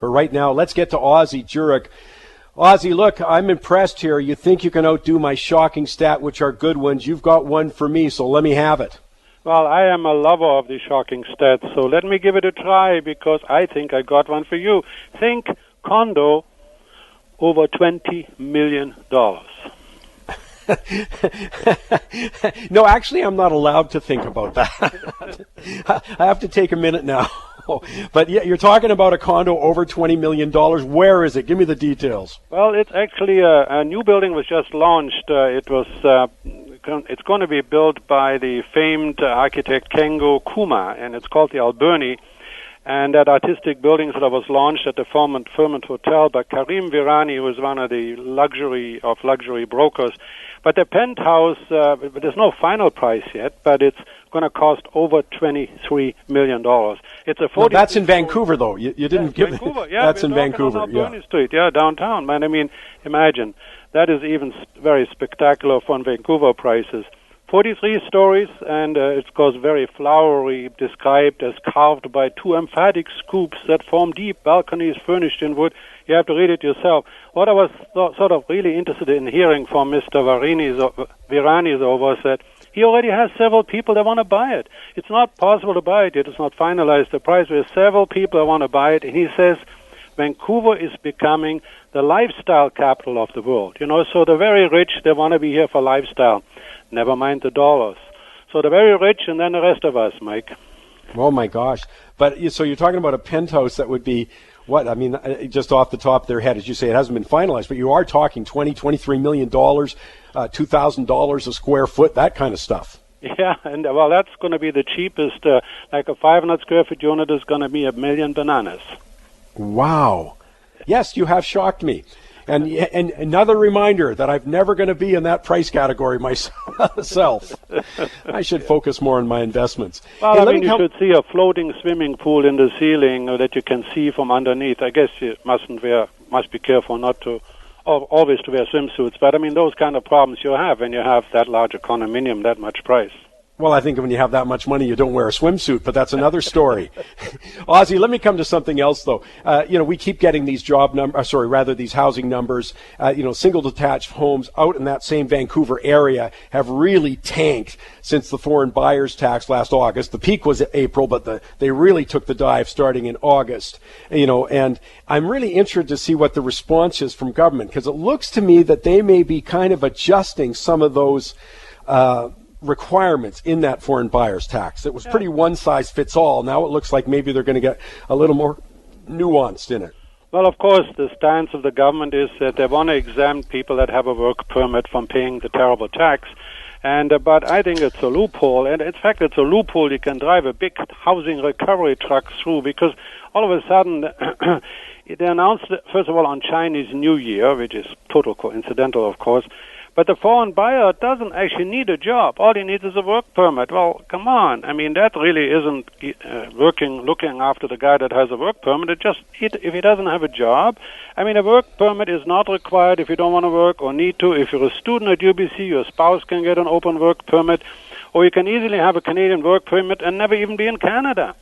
But right now, let's get to Ozzie Jurek. Ozzie, look, I'm impressed here. You think you can outdo my shocking stat, which are good ones. You've got one for me, so let me have it. Well, I am a lover of the shocking stats, so let me give it a try because I think I got one for you. Think condo over $20 million. No, actually, I'm not allowed to think about that. I have to take a minute now. But yeah, you're talking about a condo over $20 million. Where is it? Give me the details. Well, it's actually a new building was just launched. It's going to be built by the famed architect Kengo Kuma, and it's called the Alberni. And that artistic building sort of was launched at the Fairmont Hotel by Karim Virani, who is one of the luxury brokers. But the penthouse, there's no final price yet, but it's going to cost over $23 million. It's a 40. That's in Vancouver, though. You didn't give Vancouver. it. Yeah, that's in Vancouver. On Alberni Street, downtown. Man, I mean, imagine that is even very spectacular for Vancouver prices. 43 stories, and it's, of course, very flowery, described as carved by two emphatic scoops that form deep balconies furnished in wood. You have to read it yourself. What I was sort of really interested in hearing from Mr. Virani was that he already has several people that want to buy it. It's not possible to buy it yet. It's not finalized. The price. There's several people that want to buy it, and he says Vancouver is becoming the lifestyle capital of the world. So the very rich, they want to be here for lifestyle. Never mind the dollars. So the very rich and then the rest of us, Mike. Oh, my gosh. But so you're talking about a penthouse that would be, what? I mean, just off the top of their head, as you say, it hasn't been finalized, but you are talking $23 million, $2,000 a square foot, that kind of stuff. Yeah, and well, that's going to be the cheapest. Like a 500 square foot unit is going to be $1 million bananas. Wow. Yes, you have shocked me. And another reminder that I'm never going to be in that price category myself. I should focus more on my investments. Well, hey, you should see a floating swimming pool in the ceiling that you can see from underneath. I guess you must be careful not to always to wear swimsuits. But I mean, those kind of problems you have when you have that large a condominium, that much price. Well, I think when you have that much money, you don't wear a swimsuit, but that's another story. Ozzie, let me come to something else, though. We keep getting these these housing numbers. Single detached homes out in that same Vancouver area have really tanked since the foreign buyers tax last August. The peak was April, but they really took the dive starting in August. And I'm really interested to see what the response is from government, because it looks to me that they may be kind of adjusting some of those requirements in that foreign buyers tax. It was pretty one size fits all. Now it looks like maybe they're going to get a little more nuanced in it. Well, of course, the stance of the government is that they want to exempt people that have a work permit from paying the terrible tax. But I think it's a loophole, and in fact it's a loophole you can drive a big housing recovery truck through, because all of a sudden they announced, first of all, on Chinese New Year, which is total coincidental, of course, but the foreign buyer doesn't actually need a job. All he needs is a work permit. Well, come on. I mean, that really isn't looking after the guy that has a work permit. If he doesn't have a job, I mean, a work permit is not required if you don't want to work or need to. If you're a student at UBC, your spouse can get an open work permit, or you can easily have a Canadian work permit and never even be in Canada.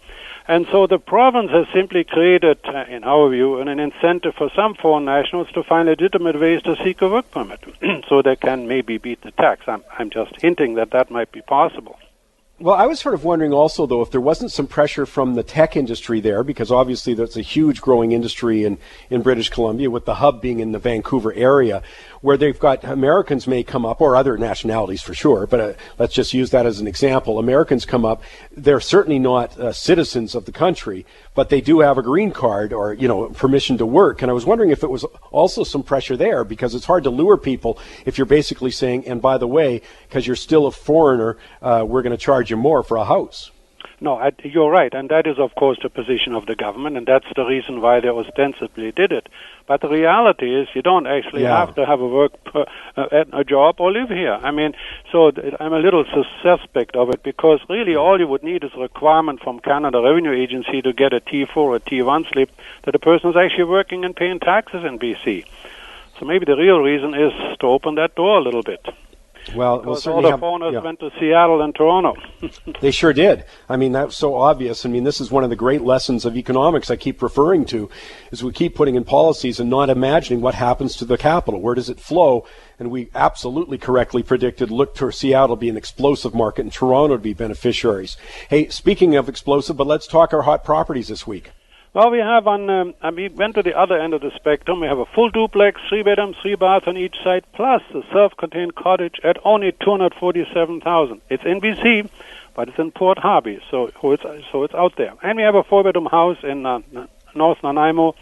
And so the province has simply created, in our view, an incentive for some foreign nationals to find legitimate ways to seek a work permit so they can maybe beat the tax. I'm just hinting that might be possible. Well, I was sort of wondering also, though, if there wasn't some pressure from the tech industry there, because obviously that's a huge growing industry in British Columbia, with the hub being in the Vancouver area, where they've got Americans may come up, or other nationalities for sure, but let's just use that as an example. Americans come up, they're certainly not citizens of the country, but they do have a green card or, permission to work. And I was wondering if it was also some pressure there, because it's hard to lure people if you're basically saying, and by the way, because you're still a foreigner, we're going to charge you more for a house. No, you're right, and that is, of course, the position of the government, and that's the reason why they ostensibly did it. But the reality is you don't actually have to have a job or live here. I mean, so I'm a little suspect of it, because really all you would need is a requirement from Canada Revenue Agency to get a T4 or a T1 slip that the person is actually working and paying taxes in BC. So maybe the real reason is to open that door a little bit. Well, because certainly all the foreigners went to Seattle and Toronto. They sure did. I mean, that's so obvious. I mean, this is one of the great lessons of economics I keep referring to, is we keep putting in policies and not imagining what happens to the capital. Where does it flow? And we absolutely correctly predicted, look to Seattle be an explosive market and Toronto to be beneficiaries. Hey, speaking of explosive, but let's talk our hot properties this week. Well, we have we went to the other end of the spectrum. We have a full duplex, 3 bedrooms, 3 baths on each side, plus a self-contained cottage at only $247,000. It's in BC, but it's in Port Harvey, so it's out there. And we have a 4-bedroom house in North Nanaimo,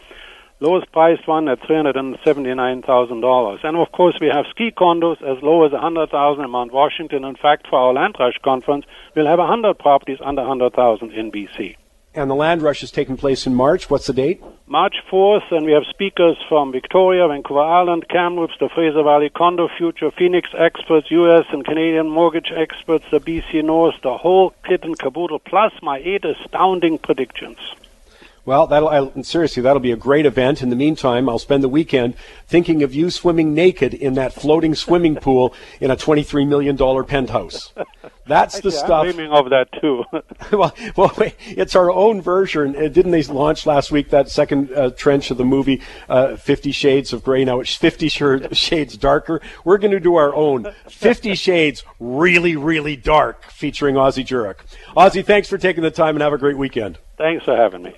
lowest priced one at $379,000. And of course, we have ski condos as low as $100,000 in Mount Washington. In fact, for our Land Rush conference, we'll have 100 properties under $100,000 in BC. And the Land Rush is taking place in March. What's the date? March 4th, and we have speakers from Victoria, Vancouver Island, Kamloops, the Fraser Valley Condo Future, Phoenix experts, U.S. and Canadian mortgage experts, the BC North, the whole kit and caboodle, plus my 8 astounding predictions. Well, seriously, that'll be a great event. In the meantime, I'll spend the weekend thinking of you swimming naked in that floating swimming pool in a $23 million penthouse. That's the stuff. I'm dreaming of that, too. well, wait, it's our own version. Didn't they launch last week that second trench of the movie, 50 Shades of Grey? Now it's 50 Shades Darker. We're going to do our own 50 Shades Really, Really Dark, featuring Ozzie Jurek. Ozzie, thanks for taking the time, and have a great weekend. Thanks for having me.